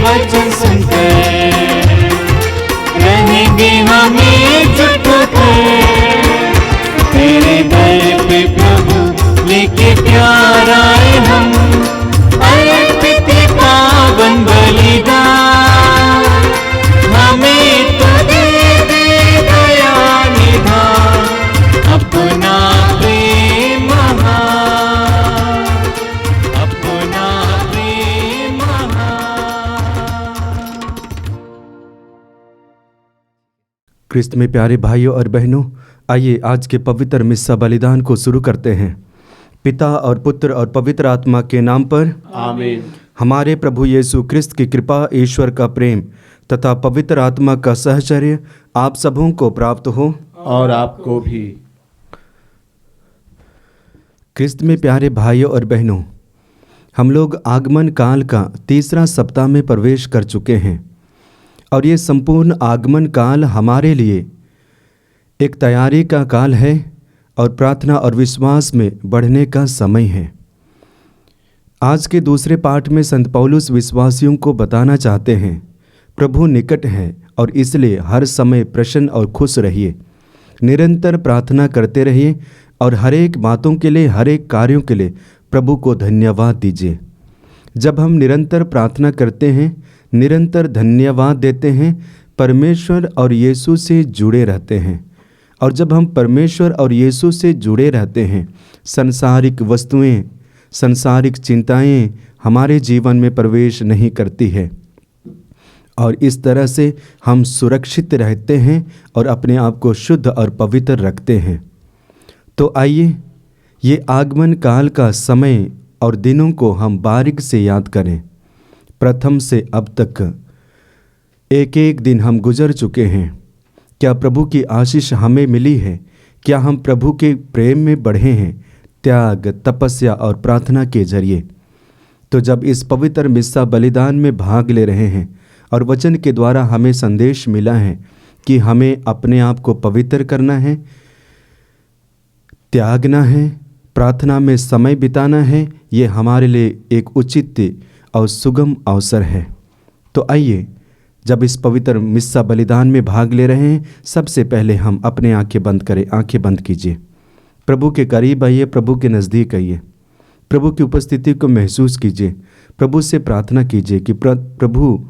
वचन सुनकर रहेंगे हम एकजुट होकर। तेरे दर पे प्रभु लेके प्यार आए हम, अर्पित पावन बलिदान हमें तो दे दे दया निधान, अपना प्रेम महान, अपना प्रेम महान। क्रिस्त में प्यारे भाइयों और बहनों, आइए आज के पवित्र मिस्सा बलिदान को शुरू करते हैं। पिता और पुत्र और पवित्र आत्मा के नाम पर आमीन। हमारे प्रभु यीशु क्रिस्त की कृपा, ईश्वर का प्रेम तथा पवित्र आत्मा का सहचर्य आप सबों को प्राप्त हो और आपको भी। क्रिस्त में प्यारे भाइयों और बहनों, हम लोग आगमन काल का तीसरा सप्ताह में प्रवेश कर चुके हैं और ये संपूर्ण आगमन काल हमारे लिए एक तैयारी का काल है और प्रार्थना और विश्वास में बढ़ने का समय है। आज के दूसरे पाठ में संत पौलुस विश्वासियों को बताना चाहते हैं, प्रभु निकट है और इसलिए हर समय प्रसन्न और खुश रहिए, निरंतर प्रार्थना करते रहिए और हर एक बातों के लिए, हर एक कार्यों के लिए प्रभु को धन्यवाद दीजिए। जब हम निरंतर प्रार्थना करते हैं, निरंतर धन्यवाद देते हैं, परमेश्वर और यीशु से जुड़े रहते हैं। और जब हम परमेश्वर और यीशु से जुड़े रहते हैं, सांसारिक वस्तुएं, सांसारिक चिंताएं हमारे जीवन में प्रवेश नहीं करती है और इस तरह से हम सुरक्षित रहते हैं और अपने आप को शुद्ध और पवित्र रखते हैं। तो आइए ये आगमन काल का समय और दिनों को हम बारीक से याद करें। प्रथम से अब तक एक एक दिन हम गुजर चुके हैं। क्या प्रभु की आशीष हमें मिली है? क्या हम प्रभु के प्रेम में बढ़े हैं त्याग, तपस्या और प्रार्थना के जरिए? तो जब इस पवित्र मिस्सा बलिदान में भाग ले रहे हैं और वचन के द्वारा हमें संदेश मिला है कि हमें अपने आप को पवित्र करना है, त्यागना है, प्रार्थना में समय बिताना है, ये हमारे लिए एक उचित और सुगम अवसर है। तो आइए जब इस पवित्र मिस्सा बलिदान में भाग ले रहे हैं, सबसे पहले हम अपने आंखें बंद करें। आंखें बंद कीजिए, प्रभु के करीब आइए, प्रभु के नज़दीक आइए, प्रभु की उपस्थिति को महसूस कीजिए, प्रभु से प्रार्थना कीजिए कि प्रभु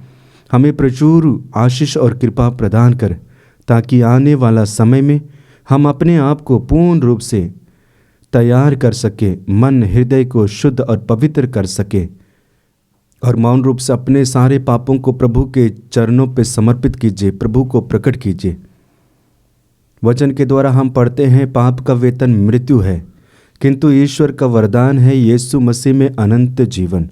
हमें प्रचुर आशीष और कृपा प्रदान कर, ताकि आने वाला समय में हम अपने आप को पूर्ण रूप से तैयार कर सके, मन हृदय को शुद्ध और पवित्र कर सके और मौन रूप से अपने सारे पापों को प्रभु के चरणों पे समर्पित कीजिए, प्रभु को प्रकट कीजिए। वचन के द्वारा हम पढ़ते हैं, पाप का वेतन मृत्यु है, किंतु ईश्वर का वरदान है यीशु मसीह में अनंत जीवन।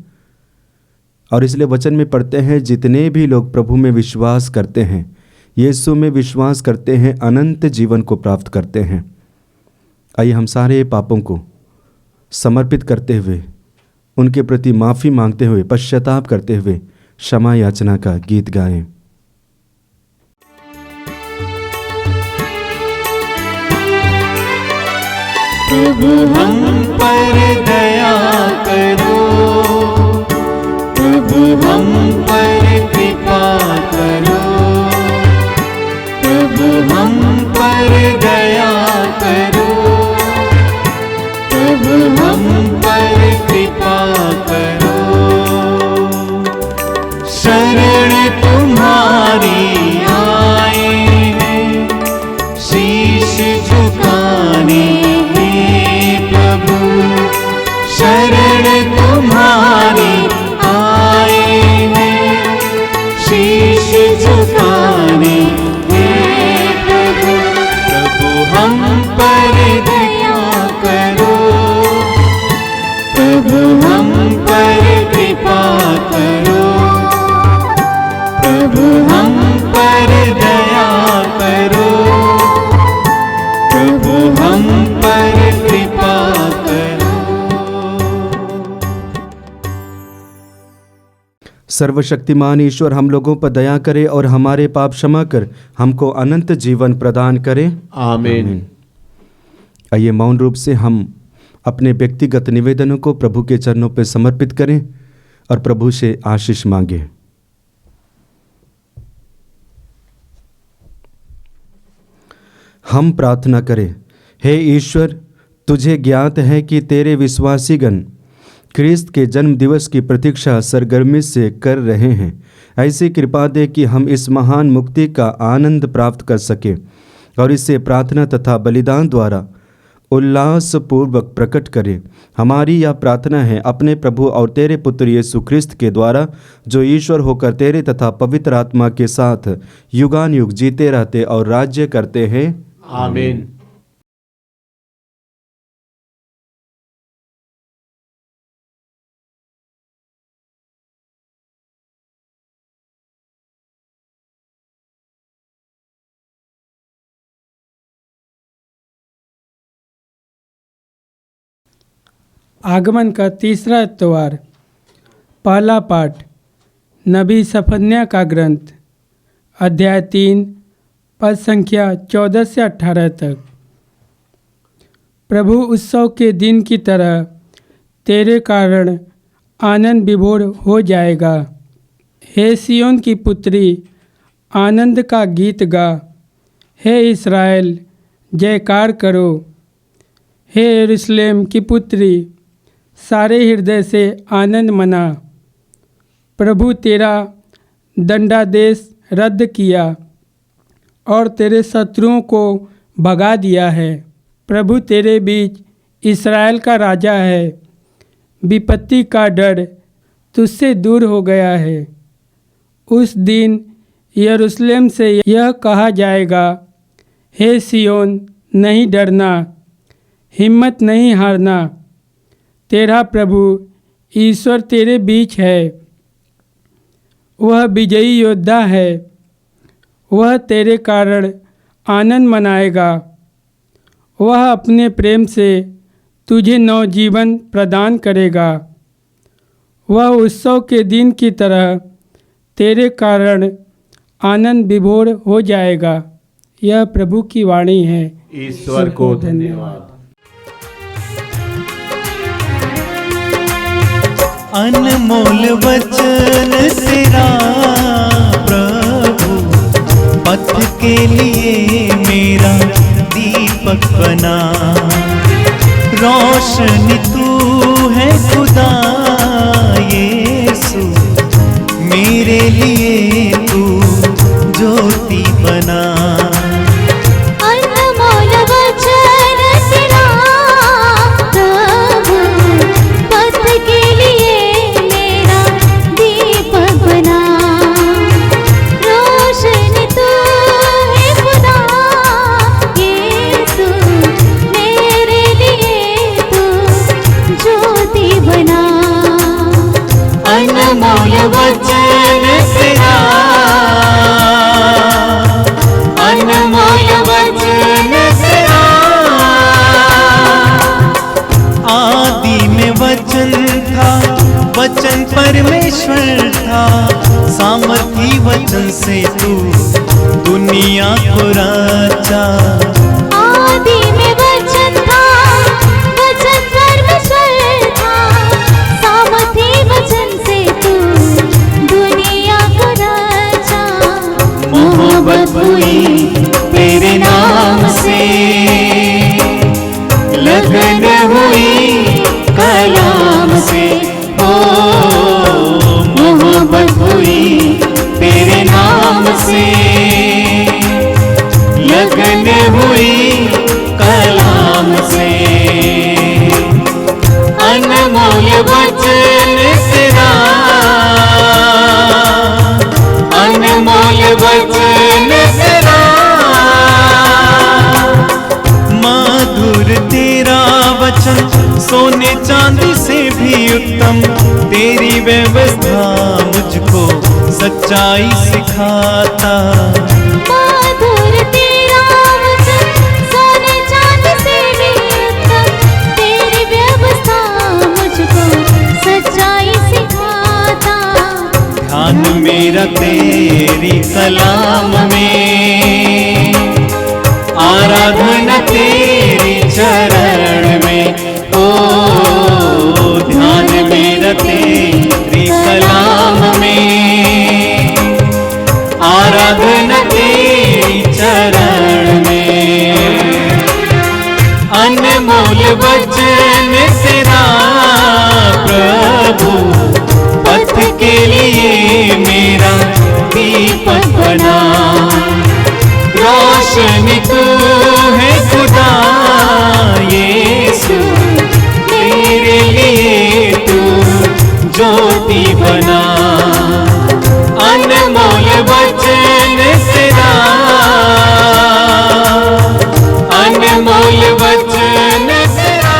और इसलिए वचन में पढ़ते हैं, जितने भी लोग प्रभु में विश्वास करते हैं, यीशु में विश्वास करते हैं, अनंत जीवन को प्राप्त करते हैं। आइए हम सारे पापों को समर्पित करते हुए, उनके प्रति माफ़ी मांगते हुए, पश्चाताप करते हुए क्षमा याचना का गीत गाएं। प्रभु हम पर दया करो, प्रभु हम पर कृपा करो, प्रभु हम पर दया करो, प्रभु हम पर कृपा करो। शरण तुम्हारी आए हैं, शीश झुकाने हैं प्रभु। शरण तुम्हारी आए हैं, शीश झुकाने हैं प्रभु। प्रभु हम पर दया करो, प्रभु हम पर कृपा करो, प्रभु हम पर दया करो, प्रभु हम पर कृपा करो। सर्वशक्तिमान ईश्वर हम लोगों पर दया करे और हमारे पाप क्षमा कर हमको अनंत जीवन प्रदान करे। आमीन। आइए मौन रूप से हम अपने व्यक्तिगत निवेदनों को प्रभु के चरणों पर समर्पित करें और प्रभु से आशीष मांगे। हम प्रार्थना करें। हे ईश्वर, तुझे ज्ञात है कि तेरे विश्वासीगण ख्रिस्त के जन्म दिवस की प्रतीक्षा सरगर्मी से कर रहे हैं। ऐसी कृपा दे कि हम इस महान मुक्ति का आनंद प्राप्त कर सकें और इसे प्रार्थना तथा बलिदान द्वारा उल्लासपूर्वक प्रकट करें। हमारी यह प्रार्थना है अपने प्रभु और तेरे पुत्र यीशु ख्रिस्त के द्वारा, जो ईश्वर होकर तेरे तथा पवित्र आत्मा के साथ युगान युग जीते रहते और राज्य करते हैं। आमीन। आगमन का तीसरा इतवार। पहला पाठ नबी सफन्याह का ग्रंथ, अध्याय 3, पद संख्या 14 से 18 तक। प्रभु उत्सव के दिन की तरह तेरे कारण आनंद विभोर हो जाएगा। हे सियोन की पुत्री, आनंद का गीत गा। हे इस्राएल, जयकार करो। हे यरूशलेम की पुत्री, सारे हृदय से आनंद मना। प्रभु तेरा दंडादेश रद्द किया और तेरे शत्रुओं को भगा दिया है। प्रभु तेरे बीच इस्राएल का राजा है। विपत्ति का डर तुझसे दूर हो गया है। उस दिन यरूशलेम से यह कहा जाएगा, हे सियोन, नहीं डरना, हिम्मत नहीं हारना। तेरा प्रभु ईश्वर तेरे बीच है। वह विजयी योद्धा है। वह तेरे कारण आनंद मनाएगा। वह अपने प्रेम से तुझे नवजीवन प्रदान करेगा। वह उत्सव के दिन की तरह तेरे कारण आनंद विभोर हो जाएगा। यह प्रभु की वाणी है। ईश्वर को धन्यवाद। अनमोल वचन तेरा प्रभु, पथ के लिए मेरा दीपक बना। रोशनी तू है खुदा यीशु, मेरे लिए तू ज्योति बना। वचन परमेश्वर था, सामर्थी वचन से तू दुनिया को रचा। आदि में वचन था, वचन परमेश्वर था, सामर्थी वचन से तू दुनिया को रचा। मोहब्बत हुई तेरे नाम से, लगन हुई कलाम से। मोहब्बत हुई तेरे नाम से, लगन हुई कलाम से। अनमोल वचन तेरा, अनमोल वचन तेरा। मधुर तेरा वचन सोने चांदी से भी उत्तम। तेरी व्यवस्था मुझको सच्चाई सिखाता। मधुर तेरा वचन सोने चांदी से भी उत्तम। तेरी व्यवस्था मुझको सच्चाई सिखाता। ध्यान मेरा तेरी कलाम में, आराधना तेरी चरण में। ध्यान मेरा तेरी कलाम में, आराधना तेरी चरण में। बना, अनमोल वचन तेरा, अनमोल वचन तेरा।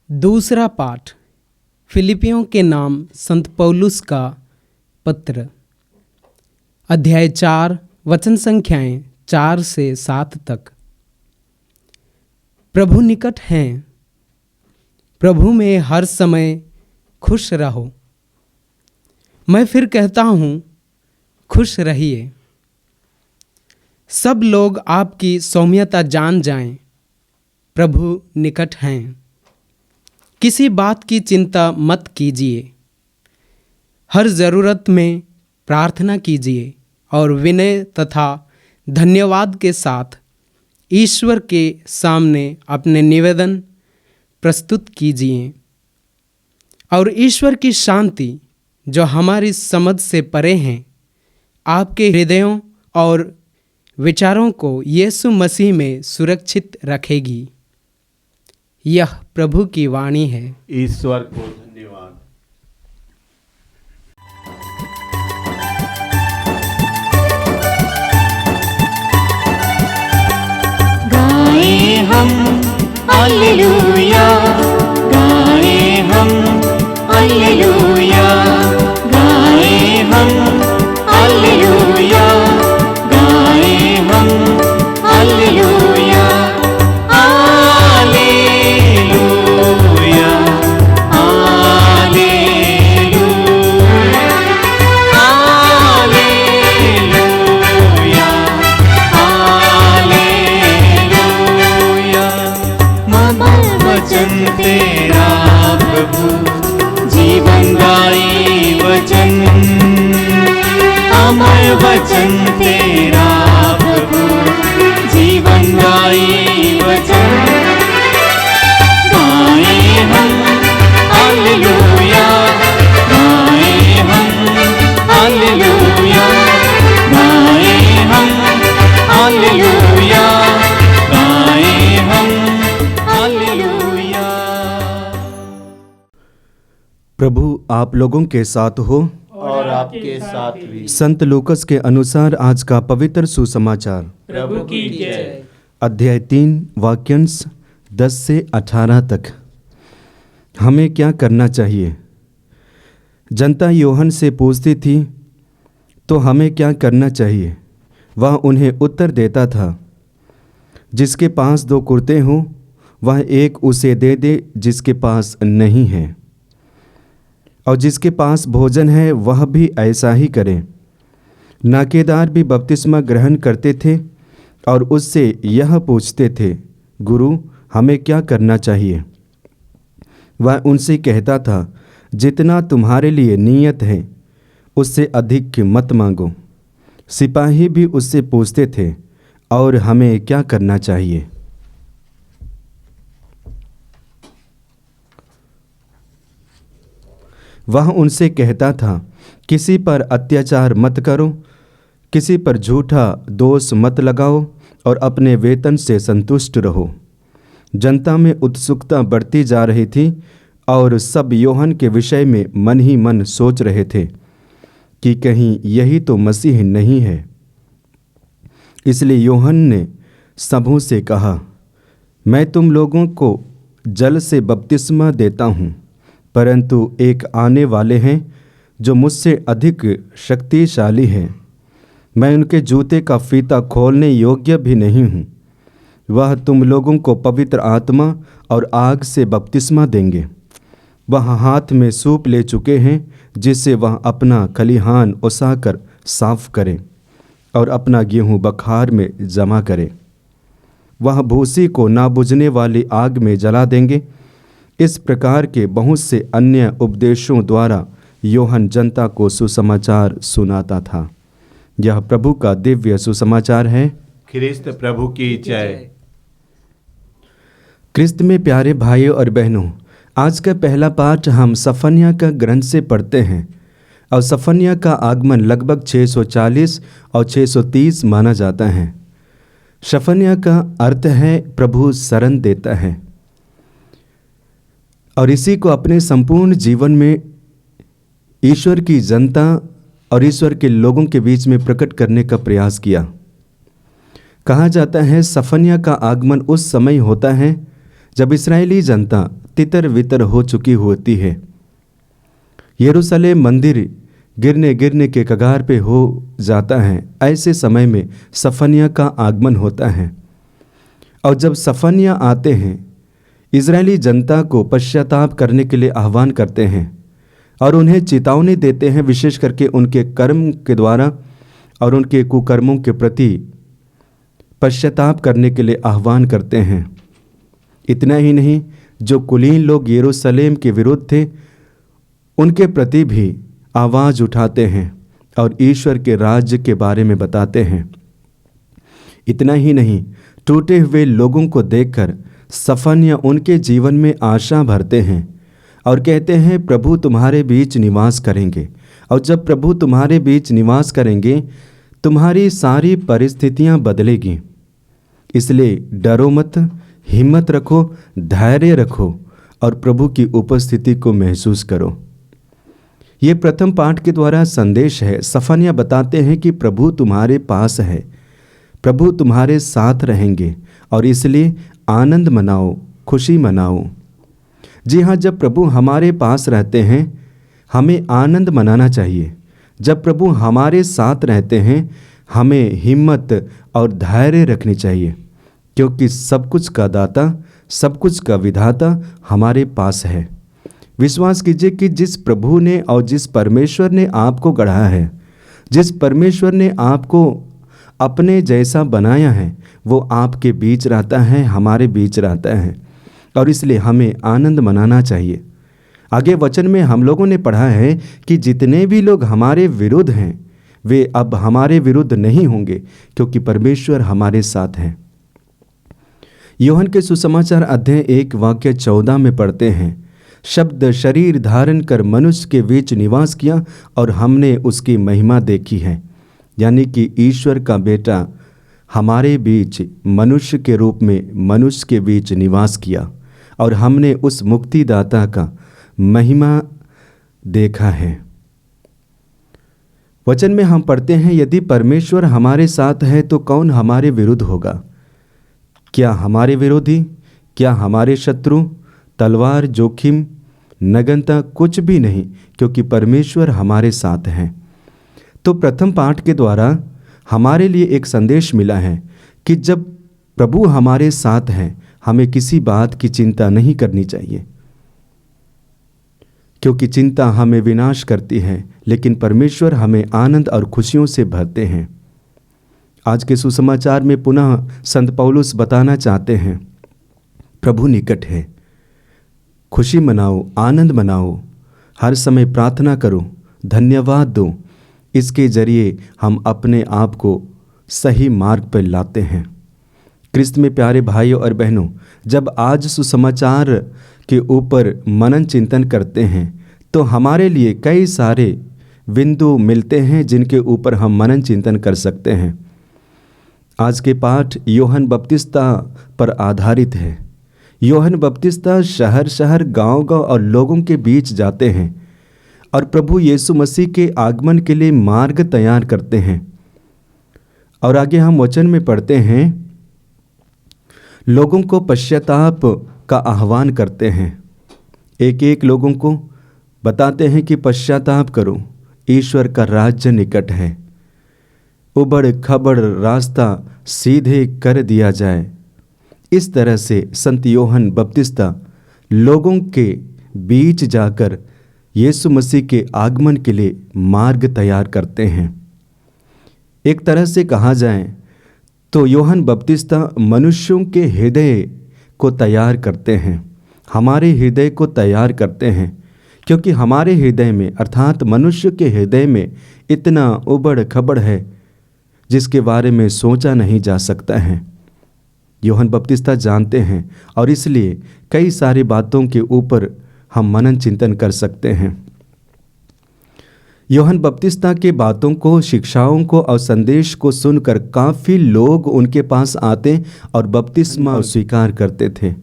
दूसरा पाठ फिलिपियों के नाम संत पौलुस का पत्र, अध्याय 4, वचन संख्याएं 4 से 7 तक। प्रभु निकट हैं, प्रभु में हर समय खुश रहो। मैं फिर कहता हूँ, खुश रहिए। सब लोग आपकी सौम्यता जान जाएं, प्रभु निकट हैं। किसी बात की चिंता मत कीजिए, हर ज़रूरत में प्रार्थना कीजिए और विनय तथा धन्यवाद के साथ ईश्वर के सामने अपने निवेदन प्रस्तुत कीजिए। और ईश्वर की शांति, जो हमारी समझ से परे हैं, आपके हृदयों और विचारों को यीशु मसीह में सुरक्षित रखेगी। यह प्रभु की वाणी है। ईश्वर को धन्यवाद। गाए हम हालेलुया, गाए हम हालेलुया, गाए हम हालेलुया, गाए हम हालेलुया, तेरा प्रभु जीवनदायी वचन, अमर वचन तेरा प्रभु जीवनदायी वचन। गाए हम हालेलुया, गाए हम हालेलुया, गाए हम हालेलुया, गाए हम हालेलुया। प्रभु आप लोगों के साथ हो और आपके साथ भी। संत लूकस के अनुसार आज का पवित्र सुसमाचार, प्रभु की जय। अध्याय 3 वाक्यांश 10 से 18 तक। हमें क्या करना चाहिए? जनता यूहन्ना से पूछती थी, तो हमें क्या करना चाहिए? वह उन्हें उत्तर देता था, जिसके पास 2 कुर्ते हों वह एक उसे दे दे जिसके पास नहीं है, और जिसके पास भोजन है वह भी ऐसा ही करे। नाकेदार भी बपतिस्मा ग्रहण करते थे और उससे यह पूछते थे, गुरु हमें क्या करना चाहिए? वह उनसे कहता था, जितना तुम्हारे लिए नियत है उससे अधिक मत मांगो। सिपाही भी उससे पूछते थे, और हमें क्या करना चाहिए? वह उनसे कहता था, किसी पर अत्याचार मत करो, किसी पर झूठा दोष मत लगाओ और अपने वेतन से संतुष्ट रहो। जनता में उत्सुकता बढ़ती जा रही थी और सब यूहन्ना के विषय में मन ही मन सोच रहे थे कि कहीं यही तो मसीह नहीं है। इसलिए यूहन्ना ने सबों से कहा, मैं तुम लोगों को जल से बपतिस्मा देता हूँ, परंतु एक आने वाले हैं जो मुझसे अधिक शक्तिशाली हैं। मैं उनके जूते का फीता खोलने योग्य भी नहीं हूँ। वह तुम लोगों को पवित्र आत्मा और आग से बपतिस्मा देंगे। वह हाथ में सूप ले चुके हैं, जिससे वह अपना खलिहान ओसाकर साफ करें और अपना गेहूँ बखार में जमा करें। वह भूसी को ना बुझने वाली आग में जला देंगे। इस प्रकार के बहुत से अन्य उपदेशों द्वारा यूहन्ना जनता को सुसमाचार सुनाता था। यह प्रभु का दिव्य सुसमाचार है। ख्रिस्त प्रभु की जय। क्रिस्त में प्यारे भाइयों और बहनों, आज का पहला पाठ हम सफन्याह का ग्रंथ से पढ़ते हैं और सफन्याह का आगमन लगभग 640 और 630 माना जाता है। सफन्याह का अर्थ है प्रभु शरण देता है और इसी को अपने संपूर्ण जीवन में ईश्वर की जनता और ईश्वर के लोगों के बीच में प्रकट करने का प्रयास किया। कहा जाता है सफन्याह का आगमन उस समय होता है जब इस्राएली जनता तितर वितर हो चुकी होती है। यरूशलेम मंदिर गिरने के कगार पे हो जाता है। ऐसे समय में सफन्याह का आगमन होता है और जब सफन्याह आते हैं इजरायली जनता को पश्चाताप करने के लिए आह्वान करते हैं और उन्हें चेतावनी देते हैं, विशेष करके उनके कर्म के द्वारा और उनके कुकर्मों के प्रति पश्चाताप करने के लिए आह्वान करते हैं। इतना ही नहीं, जो कुलीन लोग यरूशलेम के विरुद्ध थे उनके प्रति भी आवाज़ उठाते हैं और ईश्वर के राज्य के बारे में बताते हैं। इतना ही नहीं, टूटे हुए लोगों को देखकर सफन्याह उनके जीवन में आशा भरते हैं और कहते हैं प्रभु तुम्हारे बीच निवास करेंगे, और जब प्रभु तुम्हारे बीच निवास करेंगे तुम्हारी सारी परिस्थितियां बदलेगी। इसलिए डरो मत, हिम्मत रखो, धैर्य रखो और प्रभु की उपस्थिति को महसूस करो। ये प्रथम पाठ के द्वारा संदेश है। सफन्याह बताते हैं कि प्रभु तुम्हारे पास है, प्रभु तुम्हारे साथ रहेंगे और इसलिए आनंद मनाओ, खुशी मनाओ। जी हाँ, जब प्रभु हमारे पास रहते हैं हमें आनंद मनाना चाहिए। जब प्रभु हमारे साथ रहते हैं हमें हिम्मत और धैर्य रखनी चाहिए, क्योंकि सब कुछ का दाता, सब कुछ का विधाता हमारे पास है। विश्वास कीजिए कि जिस प्रभु ने और जिस परमेश्वर ने आपको गढ़ा है, जिस परमेश्वर ने आपको अपने जैसा बनाया है, वो आपके बीच रहता है, हमारे बीच रहता है और इसलिए हमें आनंद मनाना चाहिए। आगे वचन में हम लोगों ने पढ़ा है कि जितने भी लोग हमारे विरुद्ध हैं वे अब हमारे विरुद्ध नहीं होंगे, क्योंकि परमेश्वर हमारे साथ हैं। यूहन्ना के सुसमाचार अध्याय 1 वाक्य 14 में पढ़ते हैं, शब्द शरीर धारण कर मनुष्य के बीच निवास किया और हमने उसकी महिमा देखी है। यानी कि ईश्वर का बेटा हमारे बीच मनुष्य के रूप में मनुष्य के बीच निवास किया और हमने उस मुक्तिदाता का महिमा देखा है। वचन में हम पढ़ते हैं, यदि परमेश्वर हमारे साथ है तो कौन हमारे विरुद्ध होगा? क्या हमारे विरोधी, क्या हमारे शत्रु, तलवार, जोखिम, नगनता कुछ भी नहीं, क्योंकि परमेश्वर हमारे साथ हैं। तो प्रथम पाठ के द्वारा हमारे लिए एक संदेश मिला है कि जब प्रभु हमारे साथ हैं हमें किसी बात की चिंता नहीं करनी चाहिए, क्योंकि चिंता हमें विनाश करती है, लेकिन परमेश्वर हमें आनंद और खुशियों से भरते हैं। आज के सुसमाचार में पुनः संत पौलुस बताना चाहते हैं, प्रभु निकट है, खुशी मनाओ, आनंद मनाओ, हर समय प्रार्थना करो, धन्यवाद दो। इसके जरिए हम अपने आप को सही मार्ग पर लाते हैं। क्रिस्त में प्यारे भाइयों और बहनों, जब आज सुसमाचार के ऊपर मनन चिंतन करते हैं तो हमारे लिए कई सारे बिंदु मिलते हैं जिनके ऊपर हम मनन चिंतन कर सकते हैं। आज के पाठ यूहन्ना बपतिस्ता पर आधारित है। यूहन्ना बपतिस्ता शहर शहर, गांव गांव और लोगों के बीच जाते हैं और प्रभु यीशु मसीह के आगमन के लिए मार्ग तैयार करते हैं। और आगे हम वचन में पढ़ते हैं, लोगों को पश्चाताप का आह्वान करते हैं। एक एक लोगों को बताते हैं कि पश्चाताप करो, ईश्वर का राज्य निकट है, उबड़ खबड़ रास्ता सीधे कर दिया जाए। इस तरह से संत यूहन्ना बपतिस्ता लोगों के बीच जाकर यीशु मसीह के आगमन के लिए मार्ग तैयार करते हैं। एक तरह से कहा जाए तो यूहन्ना बपतिस्ता मनुष्यों के हृदय को तैयार करते हैं, हमारे हृदय को तैयार करते हैं, क्योंकि हमारे हृदय में अर्थात मनुष्य के हृदय में इतना उबड़ खबड़ है जिसके बारे में सोचा नहीं जा सकता है। यूहन्ना बपतिस्ता जानते हैं और इसलिए कई सारी बातों के ऊपर हम मनन चिंतन कर सकते हैं। यूहन्ना बपतिस्ता के बातों को, शिक्षाओं को और संदेश को सुनकर काफ़ी लोग उनके पास आते और बपतिस्मा स्वीकार करते थे।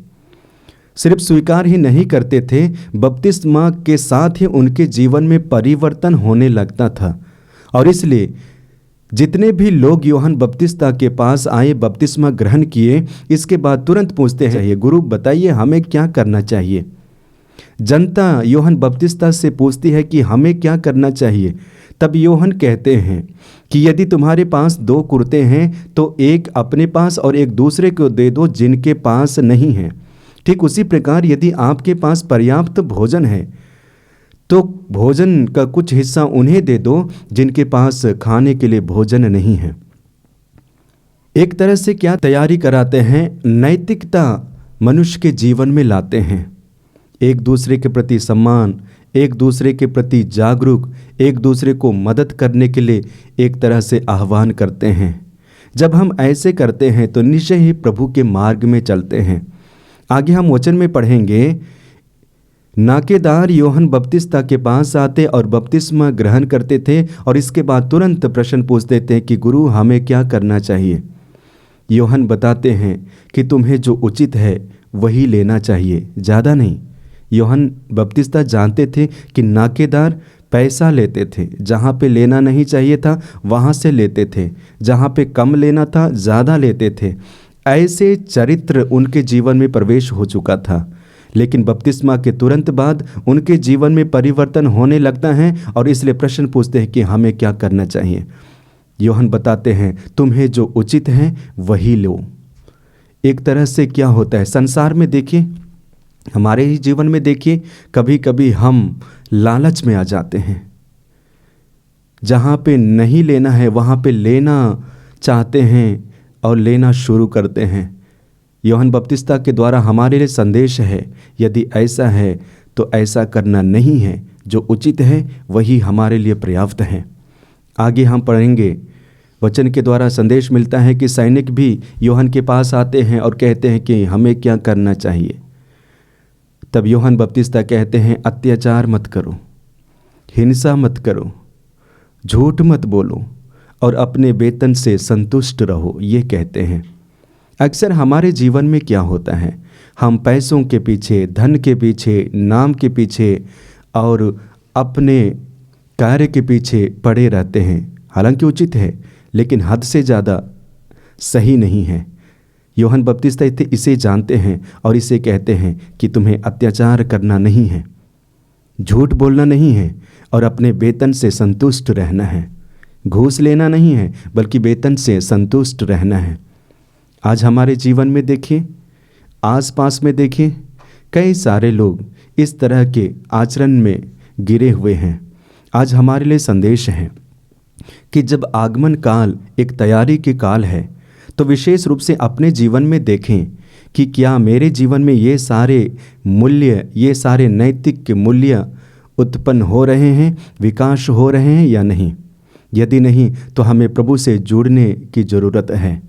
सिर्फ स्वीकार ही नहीं करते थे, बपतिस्मा के साथ ही उनके जीवन में परिवर्तन होने लगता था। और इसलिए जितने भी लोग यूहन्ना बपतिस्ता के पास आए, बपतिस्मा ग्रहण किए, इसके बाद तुरंत पूछते हैं, गुरु बताइए हमें क्या करना चाहिए। जनता यूहन्ना बपतिस्ता से पूछती है कि हमें क्या करना चाहिए। तब यूहन्ना कहते हैं कि यदि तुम्हारे पास 2 कुर्ते हैं तो एक अपने पास और एक दूसरे को दे दो जिनके पास नहीं है। ठीक उसी प्रकार यदि आपके पास पर्याप्त भोजन है तो भोजन का कुछ हिस्सा उन्हें दे दो जिनके पास खाने के लिए भोजन नहीं है। एक तरह से क्या तैयारी कराते हैं, नैतिकता मनुष्य के जीवन में लाते हैं। एक दूसरे के प्रति सम्मान, एक दूसरे के प्रति जागरूक, एक दूसरे को मदद करने के लिए एक तरह से आह्वान करते हैं। जब हम ऐसे करते हैं तो निश्चय ही प्रभु के मार्ग में चलते हैं। आगे हम वचन में पढ़ेंगे, नाकेदार यूहन्ना बपतिस्ता के पास आते और बपतिस्मा ग्रहण करते थे और इसके बाद तुरंत प्रश्न पूछते थे कि गुरु हमें क्या करना चाहिए। यूहन्ना बताते हैं कि तुम्हें जो उचित है वही लेना चाहिए, ज़्यादा नहीं। यूहन्ना बपतिस्ता जानते थे कि नाकेदार पैसा लेते थे, जहाँ पे लेना नहीं चाहिए था वहाँ से लेते थे, जहाँ पे कम लेना था ज़्यादा लेते थे। ऐसे चरित्र उनके जीवन में प्रवेश हो चुका था। लेकिन बपतिस्मा के तुरंत बाद उनके जीवन में परिवर्तन होने लगता है और इसलिए प्रश्न पूछते हैं कि हमें क्या करना चाहिए। यूहन्ना बताते हैं तुम्हें जो उचित है वही लो। एक तरह से क्या होता है, संसार में देखिए, हमारे ही जीवन में देखिए, कभी कभी हम लालच में आ जाते हैं। जहाँ पे नहीं लेना है वहाँ पे लेना चाहते हैं और लेना शुरू करते हैं। यूहन्ना बपतिस्ता के द्वारा हमारे लिए संदेश है, यदि ऐसा है तो ऐसा करना नहीं है, जो उचित है वही हमारे लिए पर्याप्त है। आगे हम पढ़ेंगे, वचन के द्वारा संदेश मिलता है कि सैनिक भी यूहन्ना के पास आते हैं और कहते हैं कि हमें क्या करना चाहिए। तब यूहन्ना बपतिस्ता कहते हैं अत्याचार मत करो, हिंसा मत करो, झूठ मत बोलो और अपने वेतन से संतुष्ट रहो, ये कहते हैं। अक्सर हमारे जीवन में क्या होता है, हम पैसों के पीछे, धन के पीछे, नाम के पीछे और अपने कार्य के पीछे पड़े रहते हैं। हालांकि उचित है लेकिन हद से ज़्यादा सही नहीं है। यूहन्ना बपतिस्ता इसे जानते हैं और इसे कहते हैं कि तुम्हें अत्याचार करना नहीं है, झूठ बोलना नहीं है और अपने वेतन से संतुष्ट रहना है। घूस लेना नहीं है बल्कि वेतन से संतुष्ट रहना है। आज हमारे जीवन में देखिए, आसपास में देखिए, कई सारे लोग इस तरह के आचरण में गिरे हुए हैं। आज हमारे लिए संदेश है कि जब आगमन काल एक तैयारी के काल है तो विशेष रूप से अपने जीवन में देखें कि क्या मेरे जीवन में ये सारे मूल्य, ये सारे नैतिक मूल्य उत्पन्न हो रहे हैं, विकास हो रहे हैं या नहीं। यदि नहीं तो हमें प्रभु से जुड़ने की ज़रूरत है,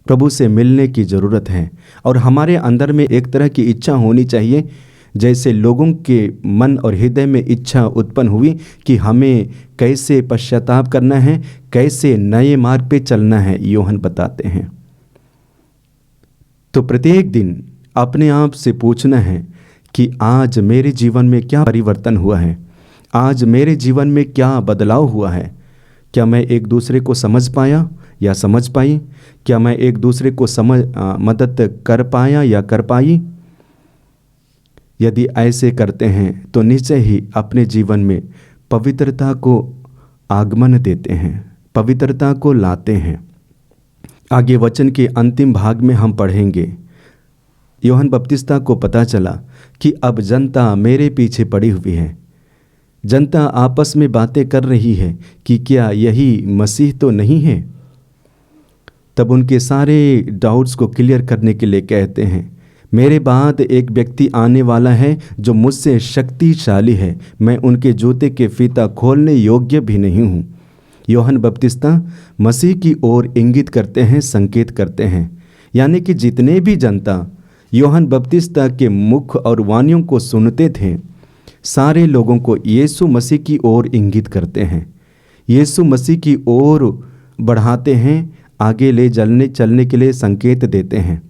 प्रभु से मिलने की ज़रूरत है। और हमारे अंदर में एक तरह की इच्छा होनी चाहिए, जैसे लोगों के मन और हृदय में इच्छा उत्पन्न हुई कि हमें कैसे पश्चाताप करना है, कैसे नए मार्ग पे चलना है। यूहन्ना बताते हैं तो प्रत्येक दिन अपने आप से पूछना है कि आज मेरे जीवन में क्या परिवर्तन हुआ है, आज मेरे जीवन में क्या बदलाव हुआ है। क्या मैं एक दूसरे को समझ पाया या समझ पाई? क्या मैं एक दूसरे को मदद कर पाया या कर पाई? यदि ऐसे करते हैं तो निश्चय ही अपने जीवन में पवित्रता को आगमन देते हैं, पवित्रता को लाते हैं। आगे वचन के अंतिम भाग में हम पढ़ेंगे, यूहन्ना बपतिस्ता को पता चला कि अब जनता मेरे पीछे पड़ी हुई है। जनता आपस में बातें कर रही है कि क्या यही मसीह तो नहीं है। तब उनके सारे डाउट्स को क्लियर करने के लिए कहते हैं, मेरे बाद एक व्यक्ति आने वाला है जो मुझसे शक्तिशाली है, मैं उनके जूते के फीता खोलने योग्य भी नहीं हूँ। यूहन्ना बपतिस्ता मसीह की ओर इंगित करते हैं, संकेत करते हैं। यानी कि जितने भी जनता यूहन्ना बपतिस्ता के मुख और वाणियों को सुनते थे, सारे लोगों को यीशु मसीह की ओर इंगित करते हैं, यीशु मसीह की ओर बढ़ाते हैं, आगे ले चलने के लिए संकेत देते हैं।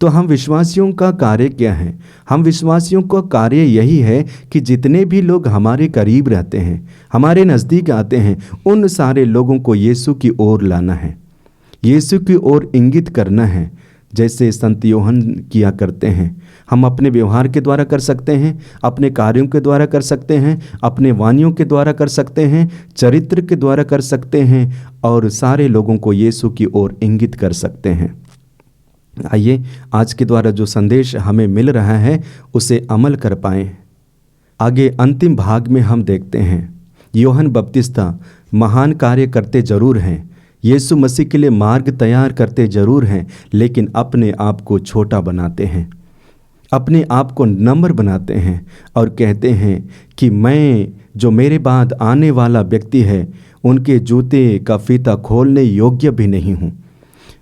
तो हम विश्वासियों का कार्य क्या है? हम विश्वासियों का कार्य यही है कि जितने भी लोग हमारे करीब रहते हैं, हमारे नज़दीक आते हैं, उन सारे लोगों को यीशु की ओर लाना है, यीशु की ओर इंगित करना है, जैसे संत यूहन्ना किया करते हैं। हम अपने व्यवहार के द्वारा कर सकते हैं, अपने कार्यों के द्वारा कर सकते हैं, अपने वाणियों के द्वारा कर सकते हैं, चरित्र के द्वारा कर सकते हैं, और सारे लोगों को यीशु की ओर इंगित कर सकते हैं। आइए आज के द्वारा जो संदेश हमें मिल रहा है उसे अमल कर पाएं। आगे अंतिम भाग में हम देखते हैं यूहन्ना बपतिस्ता महान कार्य करते जरूर हैं, यीशु मसीह के लिए मार्ग तैयार करते जरूर हैं, लेकिन अपने आप को छोटा बनाते हैं, अपने आप को नम्र बनाते हैं और कहते हैं कि मैं जो मेरे बाद आने वाला व्यक्ति है उनके जूते का फीता खोलने योग्य भी नहीं हूँ।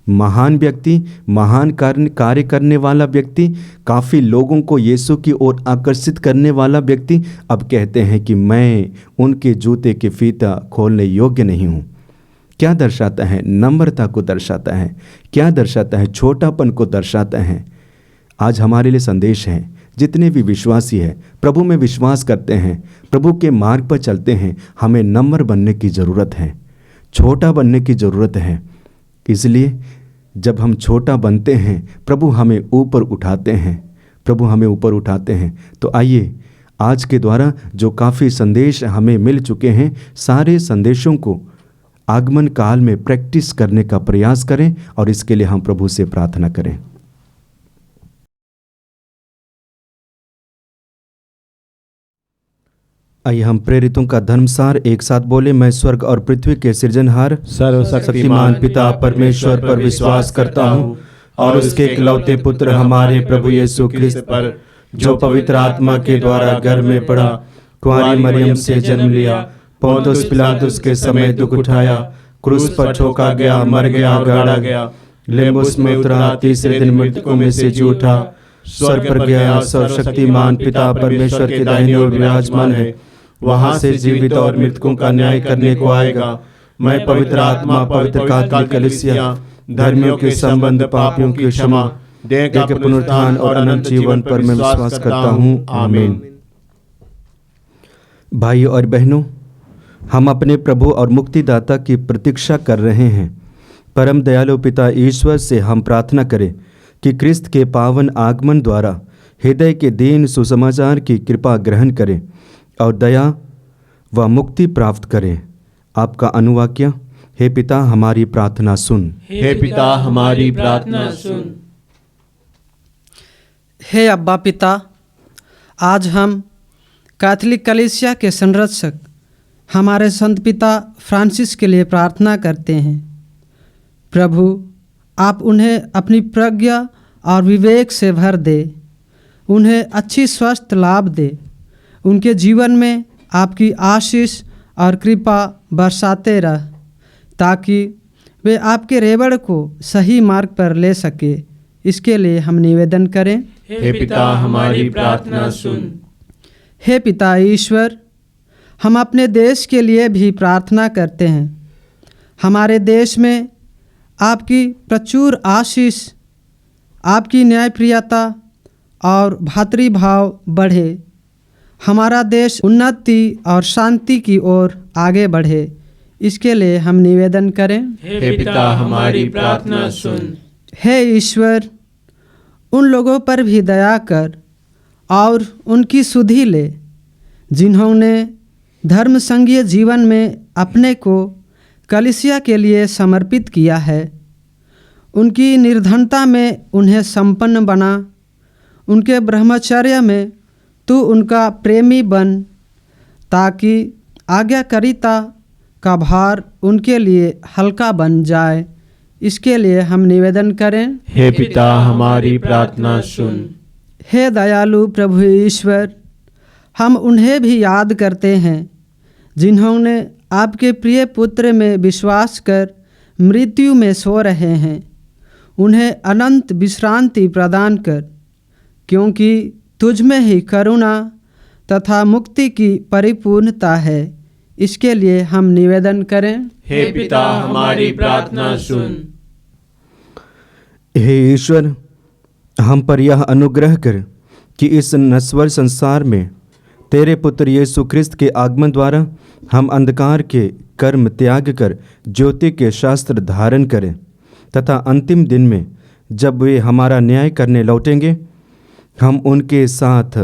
महान व्यक्ति, महान कार्य करने वाला व्यक्ति, काफ़ी लोगों को यीशु की ओर आकर्षित करने वाला व्यक्ति अब कहते हैं कि मैं उनके जूते के फीता खोलने योग्य नहीं हूँ। क्या दर्शाता है? नम्रता को दर्शाता है। क्या दर्शाता है? छोटापन को दर्शाता है। आज हमारे लिए संदेश है, जितने भी विश्वासी हैं, प्रभु में विश्वास करते हैं, प्रभु के मार्ग पर चलते हैं, हमें नम्र बनने की ज़रूरत है, छोटा बनने की ज़रूरत है। इसलिए जब हम छोटा बनते हैं, प्रभु हमें ऊपर उठाते हैं, प्रभु हमें ऊपर उठाते हैं। तो आइए आज के द्वारा जो काफ़ी संदेश हमें मिल चुके हैं, सारे संदेशों को आगमन काल में प्रैक्टिस करने का प्रयास करें और इसके लिए हम प्रभु से प्रार्थना करें। आइए हम प्रेरितों का धर्मसार एक साथ बोले। मैं स्वर्ग और पृथ्वी के सृजनहार सर्वशक्तिमान पिता परमेश्वर पर विश्वास करता हूँ और उसके इकलौते पुत्र हमारे प्रभु यीशु ख्रिस्त पर, जो पवित्र आत्मा के द्वारा गर्भ में पड़ा, कुंवारी मरियम से जन्म लिया, पोंतुस पिलातुस के समय दुख उठाया, क्रूस पर ठोका गया, मर गया, गाड़ा गया, लेबुस में उतरा, तीसरे दिन मृतकों में से जी उठा, स्वर्ग पर गया, सर्वशक्तिमान पिता परमेश्वर के दाहिने ओर विराजमान है, वहां से जीवित और मृतकों का न्याय करने को आएगा। मैं पवित्र आत्मा, पवित्र कैथोलिक कलीसिया, धर्मियों के संबंध, पापियों की क्षमा, देह के पुनरुत्थान और अनंत जीवन पर मैं विश्वास करता हूँ। आमीन। भाइयों और बहनों, हम अपने प्रभु और मुक्तिदाता की प्रतीक्षा कर रहे हैं। परम दयालु पिता ईश्वर से हम प्रार्थना करें कि क्रिस्त के पावन आगमन द्वारा हृदय के दीन सुसमाचार की कृपा ग्रहण करें और दया व मुक्ति प्राप्त करें। आपका अनुवाक्य। हे पिता हमारी प्रार्थना सुन। हे पिता हमारी प्रार्थना सुन। हे अब्बा पिता, आज हम कैथोलिक कलीसिया के संरक्षक हमारे संत पिता फ्रांसिस के लिए प्रार्थना करते हैं। प्रभु, आप उन्हें अपनी प्रज्ञा और विवेक से भर दे, उन्हें अच्छी स्वास्थ्य लाभ दे, उनके जीवन में आपकी आशीष और कृपा बरसाते रह, ताकि वे आपके रेवड़ को सही मार्ग पर ले सके। इसके लिए हम निवेदन करें। हे पिता हमारी प्रार्थना सुन। हे पिता ईश्वर, हम अपने देश के लिए भी प्रार्थना करते हैं। हमारे देश में आपकी प्रचुर आशीष, आपकी न्यायप्रियता और भातृभाव बढ़े, हमारा देश उन्नति और शांति की ओर आगे बढ़े। इसके लिए हम निवेदन करें। हे पिता हमारी प्रार्थना सुन। हे ईश्वर, उन लोगों पर भी दया कर और उनकी सुधि ले जिन्होंने धर्म संघीय जीवन में अपने को कलीसिया के लिए समर्पित किया है। उनकी निर्धनता में उन्हें संपन्न बना, उनके ब्रह्मचर्य में तू उनका प्रेमी बन, ताकि आज्ञाकारिता का भार उनके लिए हल्का बन जाए। इसके लिए हम निवेदन करें। हे पिता हमारी प्रार्थना सुन। हे दयालु प्रभु ईश्वर, हम उन्हें भी याद करते हैं जिन्होंने आपके प्रिय पुत्र में विश्वास कर मृत्यु में सो रहे हैं। उन्हें अनंत विश्रांति प्रदान कर, क्योंकि तुझ में ही करुणा तथा मुक्ति की परिपूर्णता है। इसके लिए हम निवेदन करें। हे पिता हमारी प्रार्थना सुन। हे ईश्वर, हम पर यह अनुग्रह कर कि इस नश्वर संसार में तेरे पुत्र यीशु ख्रिस्त के आगमन द्वारा हम अंधकार के कर्म त्याग कर ज्योति के शास्त्र धारण करें तथा अंतिम दिन में जब वे हमारा न्याय करने लौटेंगे हम उनके साथ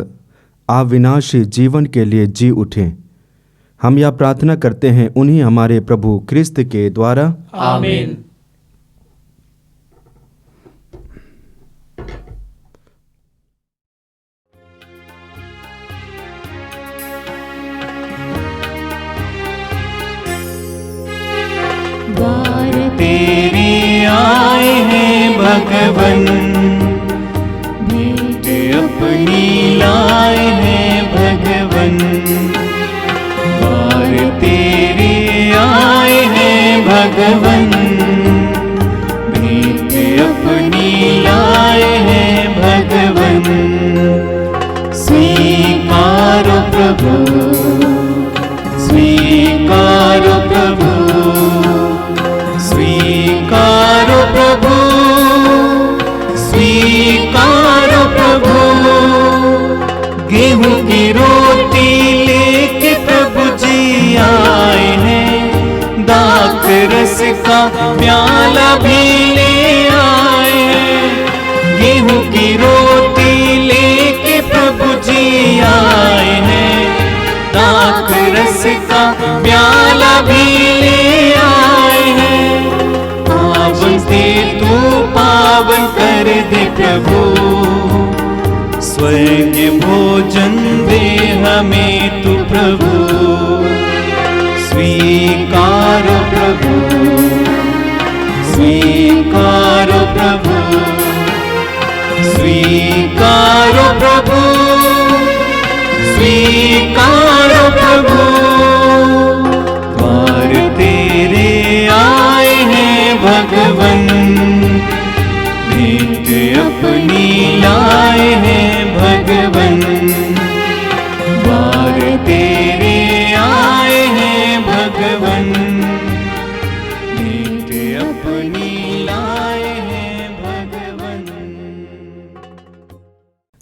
अविनाशी जीवन के लिए जी उठें। हम यह प्रार्थना करते हैं उन्हीं हमारे प्रभु ख्रिस्त के द्वारा, आमीन। द्वार तेरे आए हैं भगवन, भेंट अपनी लाए हैं भगवन। द्वार तेरे आए हैं भगवन, भेंट अपनी लाए हैं भगवन। स्वीकारो प्रभु, स्वीकारो प्रभु, स्वीकारो प्रभु, स्वीकारो प्रभु। गेहूं की रोटी लेके प्रभु जी आए हैं, दाख रस का प्याला भी ले आए हैं। गेहूं की रोटी लेके प्रभु जी आए हैं, दाख रस का प्याला भी ले आए हैं। पावन से तू पावन कर दे प्रभु, स्वर्ग भोजन दे हमें तू प्रभु। स्वीकारो प्रभु, स्वीकारो प्रभु, स्वीकारो प्रभु, स्वीकारो प्रभु। द्वार तेरे आए हैं भगवन, भेंट अपनी लाए हैं भगवन। द्वार तेरे आए हैं भगवन, भेंट अपनी लाए हैं भगवन।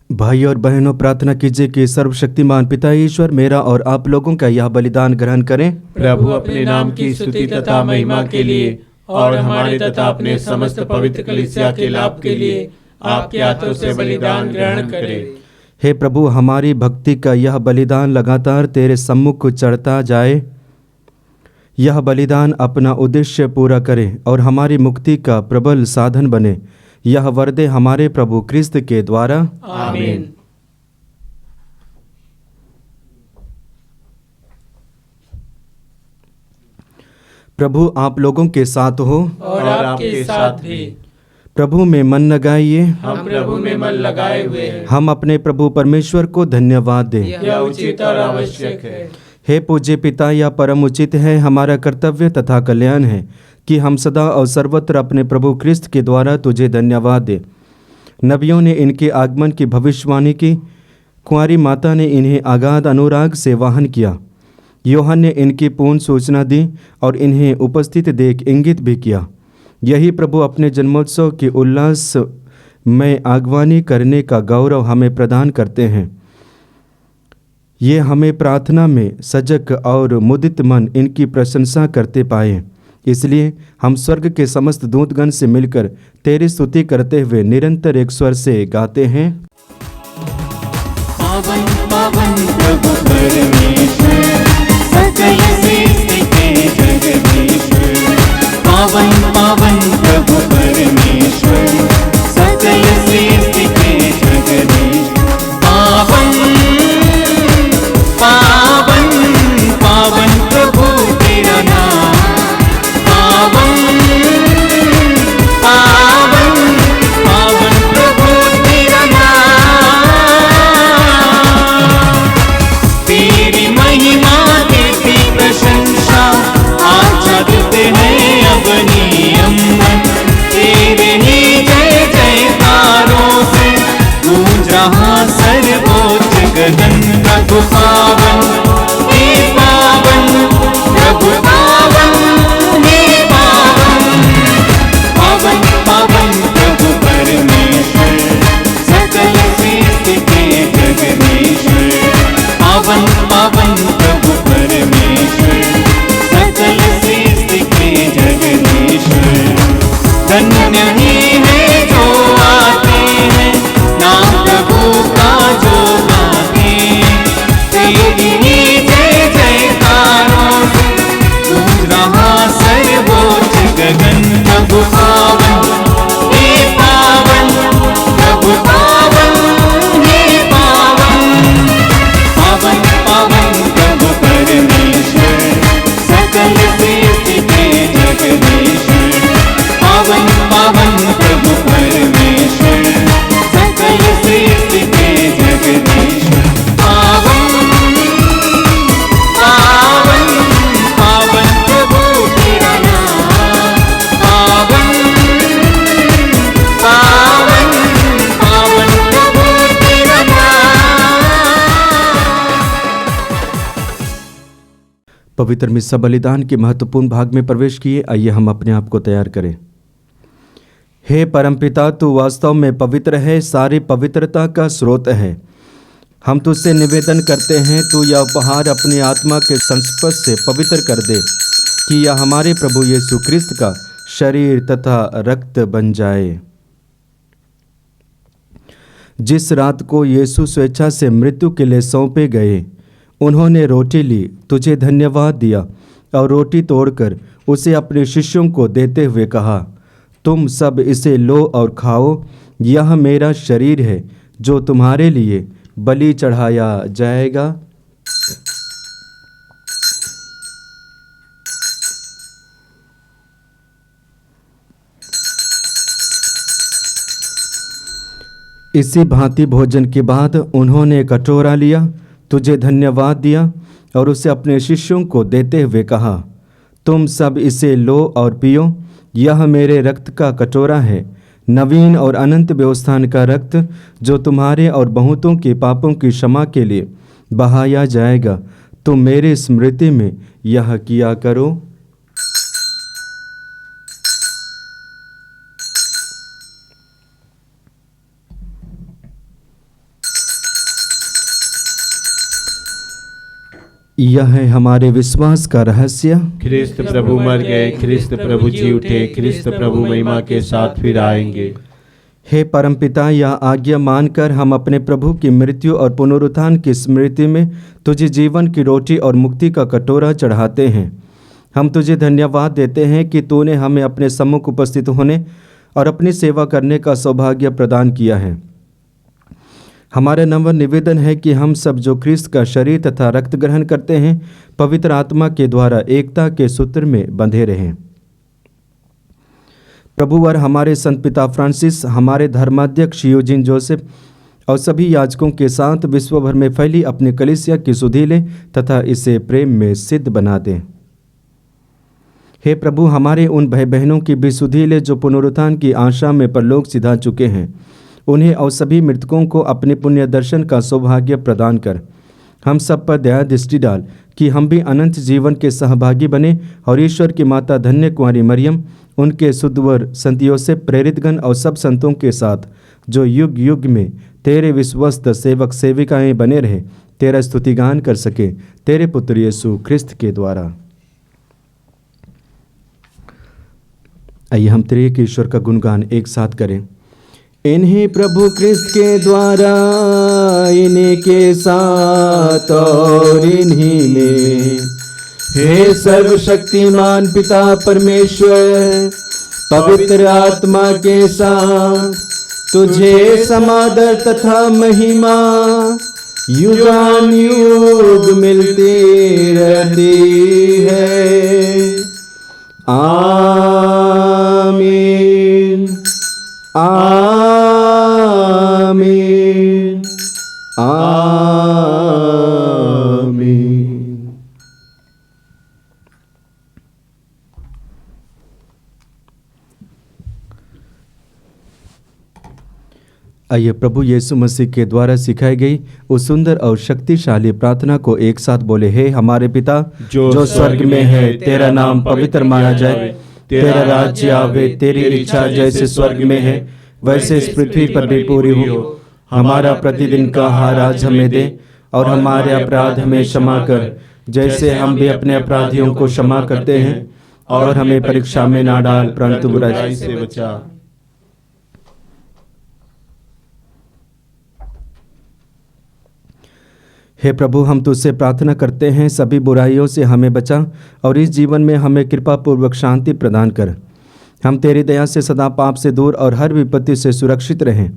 भाई और बहनों, प्रार्थना कीजिए कि सर्वशक्तिमान पिता ईश्वर मेरा और आप लोगों का यह बलिदान ग्रहण करें। प्रभु अपने नाम की स्तुति तथा महिमा के लिए और हमारे तथा अपने समस्त पवित्र कलीसिया के लाभ के लिए आपके हाथों से बलिदान ग्रहण करें। हे प्रभु, हमारी भक्ति का यह बलिदान लगातार तेरे सम्मुख चढ़ता जाए। यह बलिदान अपना उद्देश्य पूरा करे और हमारी मुक्ति का प्रबल साधन बने। यह वर दे हमारे प्रभु क्रिस्त के द्वारा, आमीन। प्रभु आप लोगों के साथ हो और आपके साथ भी। प्रभु में मन लगाइए। हम प्रभु में मन लगाए हुए हैं। हम अपने प्रभु परमेश्वर को धन्यवाद दें। यह उचित और आवश्यक है। हे पूज्य पिता, यह परम उचित है, हमारा कर्तव्य तथा कल्याण है कि हम सदा और सर्वत्र अपने प्रभु क्रिस्त के द्वारा तुझे धन्यवाद दें। नबियों ने इनके आगमन की भविष्यवाणी की, कुंवारी माता ने इन्हें अगाध अनुराग से वाहन किया, यूहन्ना ने इनकी पूर्ण सूचना दी और इन्हें उपस्थित देख इंगित भी किया। यही प्रभु अपने जन्मोत्सव की उल्लास में आगवानी करने का गौरव हमें प्रदान करते हैं। ये हमें प्रार्थना में सजग और मुदित मन इनकी प्रशंसा करते पाए। इसलिए हम स्वर्ग के समस्त दूतगण से मिलकर तेरी स्तुति करते हुए निरंतर एक स्वर से गाते हैं। पावन पावन प्रभु परमेश्वर, सकल सृष्टि के जगदीश्वर। पावन पावन प्रभु परमेश्वर, सकल सृष्टि के जगदीश्वर। पावन पावन पावन प्रभु तेरा नाम। पावन पावन पावन प्रभु तेरा नाम। तेरी महिमा पवित्र मिस्सा बलिदान के महत्वपूर्ण भाग में प्रवेश किए। आइए हम अपने आप को तैयार करें। हे परमपिता, तू वास्तव में पवित्र है, सारी पवित्रता का स्रोत है। हम तुझसे निवेदन करते हैं, तू यह उपहार अपनी आत्मा के संस्पर्श से पवित्र कर दे कि यह हमारे प्रभु यीशु क्रिस्त का शरीर तथा रक्त बन जाए। जिस रात को यीशु स्वेच्छा से मृत्यु के लिए सौंपे गए, उन्होंने रोटी ली, तुझे धन्यवाद दिया और रोटी तोड़कर उसे अपने शिष्यों को देते हुए कहा, तुम सब इसे लो और खाओ, यह मेरा शरीर है जो तुम्हारे लिए बलि चढ़ाया जाएगा। इसी भांति भोजन के बाद उन्होंने कटोरा लिया, तुझे धन्यवाद दिया और उसे अपने शिष्यों को देते हुए कहा, तुम सब इसे लो और पियो, यह मेरे रक्त का कटोरा है, नवीन और अनंत व्यवस्थान का रक्त जो तुम्हारे और बहुतों के पापों की क्षमा के लिए बहाया जाएगा। तुम मेरे स्मृति में यह किया करो। यह है हमारे विश्वास का रहस्य। ख्रिस्त प्रभु मर गए, ख्रिस्त प्रभु जी उठे, ख्रिस्त प्रभु महिमा के साथ फिर आएंगे। हे परमपिता, यह आज्ञा मानकर हम अपने प्रभु की मृत्यु और पुनरुत्थान की स्मृति में तुझे जीवन की रोटी और मुक्ति का कटोरा चढ़ाते हैं। हम तुझे धन्यवाद देते हैं कि तूने हमें अपने सम्मुख उपस्थित होने और अपनी सेवा करने का सौभाग्य प्रदान किया है। हमारा नम्र निवेदन है कि हम सब जो ख्रिस्त का शरीर तथा रक्त ग्रहण करते हैं, पवित्र आत्मा के द्वारा एकता के सूत्र में बंधे रहें। प्रभुवर हमारे संत पिता फ्रांसिस, हमारे धर्माध्यक्ष यूजिन जोसेफ और सभी याजकों के साथ विश्व भर में फैली अपनी कलीसिया की सुधि ले तथा इसे प्रेम में सिद्ध बना दें। हे प्रभु, हमारे उन भाई बहनों की भी सुधि ले जो पुनरुत्थान की आशा में परलोक सिधा चुके हैं, उन्हें और सभी मृतकों को अपने पुण्य दर्शन का सौभाग्य प्रदान कर। हम सब पर दया दृष्टि डाल कि हम भी अनंत जीवन के सहभागी बने और ईश्वर की माता धन्य कुंवारी मरियम, उनके सुधवर संत योसेफ, प्रेरितगण और सब संतों के साथ जो युग युग में तेरे विश्वस्त सेवक सेविकाएं बने रहे, तेरा स्तुतिगान कर सके, तेरे पुत्र यीशु ख्रिस्त के द्वारा। आइए हम त्रिएक ईश्वर का गुणगान एक साथ करें। इन्हीं प्रभु ख्रिस्त के द्वारा, इन्हीं के साथ और इन्हीं में, हे सर्वशक्तिमान पिता परमेश्वर, पवित्र आत्मा के साथ तुझे समादर तथा महिमा युगान युग मिलती रहती है। आमीन आमीन आमीन। आइए प्रभु यीशु मसीह के द्वारा सिखाई गई उस सुंदर और शक्तिशाली प्रार्थना को एक साथ बोले। हे हमारे पिता जो स्वर्ग में है, तेरा नाम पवित्र माना जाए, तेरा राज्य आवे, तेरी इच्छा जैसे स्वर्ग में है वैसे इस पृथ्वी पर भी पूरी हो। हमारा प्रतिदिन का आहार आज हमें दे और हमारे अपराध हमें क्षमा कर, जैसे हम भी अपने अपराधियों को क्षमा करते हैं, और हमें परीक्षा में ना डाल परंतु बुराई से बचा। हे प्रभु, हम तुझसे प्रार्थना करते हैं, सभी बुराइयों से हमें बचा और इस जीवन में हमें कृपा पूर्वक शांति प्रदान कर। हम तेरी दया से सदा पाप से दूर और हर विपत्ति से सुरक्षित रहें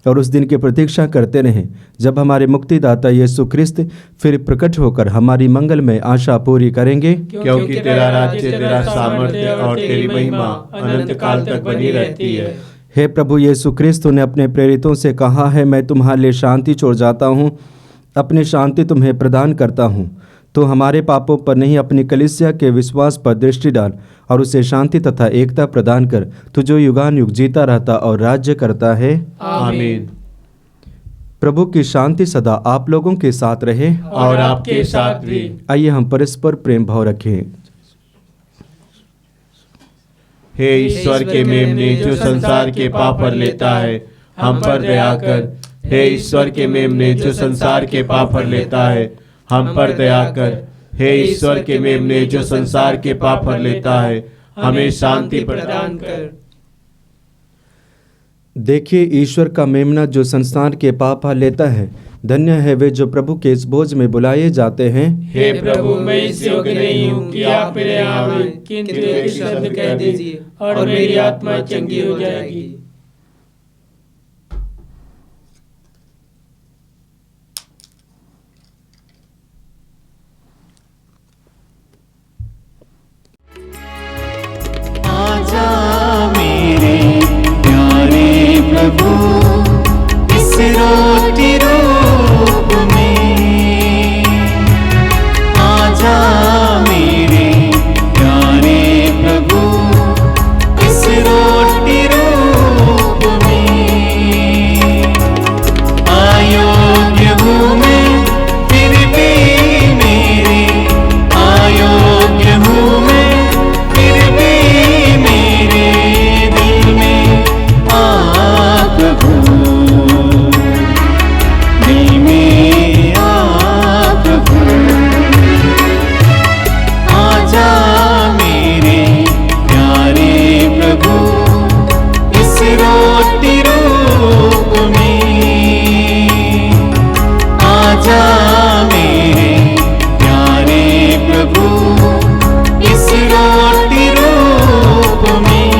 और उस दिन की प्रतीक्षा करते रहें जब हमारे मुक्तिदाता यीशु ख्रिस्त फिर प्रकट होकर हमारी मंगलमय आशा पूरी करेंगे। क्योंकि तेरा राज्य, तेरा सामर्थ्य और तेरी महिमा अनंत काल तक बनी रहती है। हे प्रभु यीशु ख्रिस्त, तूने अपने प्रेरितों से कहा है, मैं तुम्हारे लिए शांति छोड़ जाता हूँ, अपनी शांति तुम्हें प्रदान करता हूँ। तो हमारे पापों पर नहीं, अपनी कलीसिया के विश्वास पर दृष्टि डाल और उसे शांति तथा एकता प्रदान कर, तू जो युगान युग जीता रहता और राज्य करता है। आमीन। प्रभु की शांति सदा आप लोगों के साथ रहे। और आपके साथ भी। आइए हम परस्पर प्रेम भाव रखें। हे ईश्वर के मेमने जो संसार के पाप पर लेता है, हम पर दया कर। हे ईश्वर के मेमने जो संसार के पाप पर लेता है, हम पर दया कर। हे ईश्वर के मेमने जो संसार के पाप पर लेता है, हमें शांति प्रदान कर। देखिए ईश्वर का मेमना जो संसार के पाप लेता है। धन्य है वे जो प्रभु के इस भोज में बुलाए जाते हैं। हे प्रभु, मैं इस योग्य नहीं हूँ कि आप मेरे यहाँ आवें, किंतु एक शब्द कह दीजिए और मेरी आत्मा चंगी हो जाएगी। आजा मेरे प्यारे प्रभु इस रोटी रूप में। आजा मेरे प्यारे प्रभु इस रोटी रूप में। अयोग्य हूँ मैं फिर भी मेरे, अयोग्य हूँ मैं फिर भी मेरे दिल में आ प्रभु, दिल में आ प्रभु। आजा मेरे प्यारे प्रभु इस रोटी रूप में। आजा मेरे प्यारे प्रभु इस रोटी रूप में।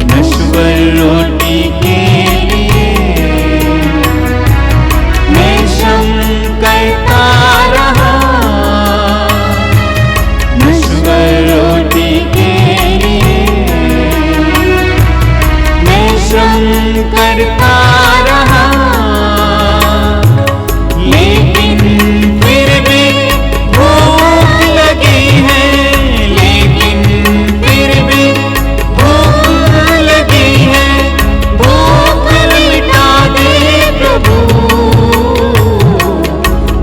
नश्वर रोटी के लिए मैं श्रम करता रहा। नश्वर रोटी के लिए मैं श्रम करता रहा। लेकिन फिर भी भूख लगी है, लेकिन फिर भी भूख लगी है। भूख मिटा दे प्रभु,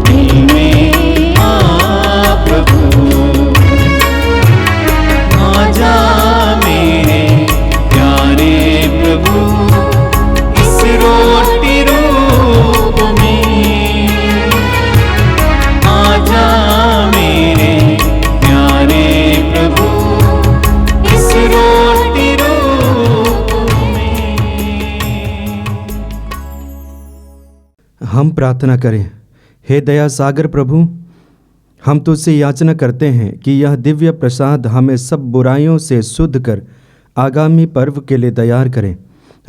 दिल में आ प्रभु। आजा मेरे प्यारे प्रभु इस रोटी रूप में। आजा मेरे प्यारे प्रभु इस रोटी रूप में। हम प्रार्थना करें। हे दया सागर प्रभु, हम तुझसे याचना करते हैं कि यह दिव्य प्रसाद हमें सब बुराइयों से शुद्ध कर आगामी पर्व के लिए तैयार करें।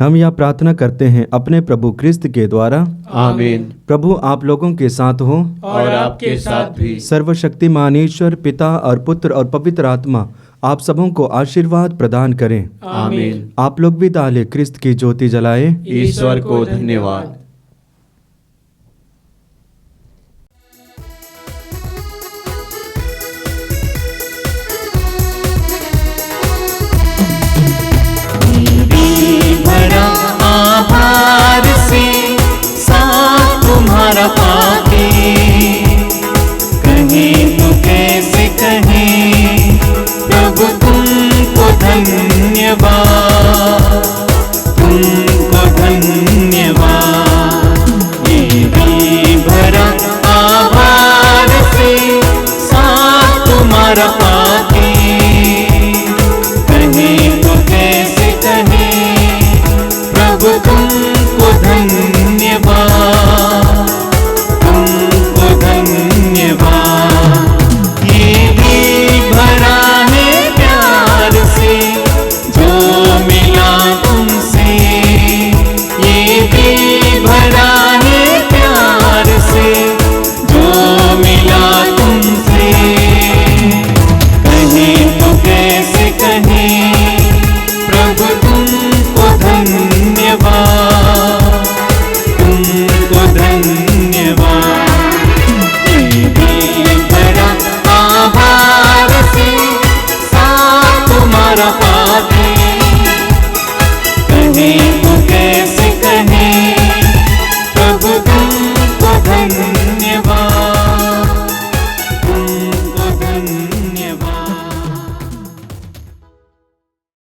हम यह प्रार्थना करते हैं अपने प्रभु क्रिस्त के द्वारा। आमीन। प्रभु आप लोगों के साथ हो और आपके साथ भी। सर्वशक्तिमान ईश्वर पिता और पुत्र और पवित्र आत्मा आप सबों को आशीर्वाद प्रदान करें। आमीन। आप लोग भी डाले क्रिस्त की ज्योति जलाए। ईश्वर को धन्यवाद। भरा आहार से साथ तुम्हारा पाके कहे